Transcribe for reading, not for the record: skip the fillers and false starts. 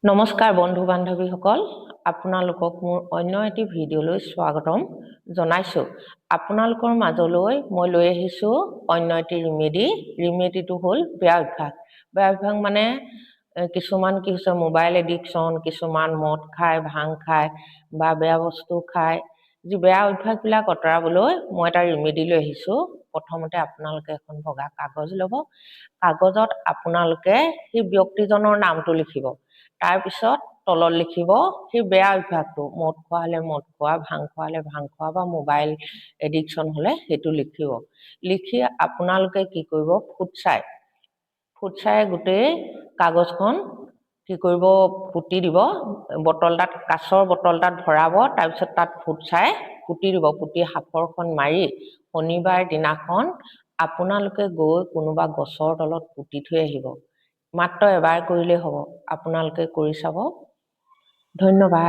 নমস্কাৰ বন্ধু বান্ধৱীসকল আপোনালোকক মোৰ অন্য এটি ভিডিঅ'লৈ স্বাগতম জনাইছো আপোনালোকৰ মাজলৈ মই লৈ আহিছো অন্য এটি ৰিমেডিটো হ'ল বেয়া অভ্যাস মানে কিছুমান কি হৈছে মোবাইল এডিকশ্যন কিছুমান মদ খায় ভাং খায় বা বেয়া বস্তু খায় যি বেয়া অভ্যাসবিলাক অতৰাবলৈ মই এটা ৰিমেডি লৈ আহিছো প্ৰথমতে আপোনালোকে এখন বগা কাগজ ল'ব কাগজত আপোনালোকে সেই ব্যক্তিজনৰ নামটো লিখিব তাৰ পিছত তলত লিখিব সেই বেয়া অভ্যাসটো মদ খোৱা হলে মদ খোৱা ভাং খোৱা হলে ভাং খোৱা বা মোবাইল এডিকশ্যন হলে সেইটো লিখিব লিখি আপোনালোকে কি কৰিব ফুটছাই গোটেই কাগজখন কি কৰিব পুতি দিব বটলটাত কাঁচৰ বটলটাত ভৰাব তাৰ পিছত তাত ফুটছাই পুতি দিব পুতি হাফৰখন মাৰি শনিবাৰ দিনাখন আপোনালোকে গৈ কোনোবা গছৰ তলত পুতি থৈ আহিব মাত্ৰ এবাৰ কৰিলে হ'ব আপোনালোকে কৰি চাব ধন্যবাদ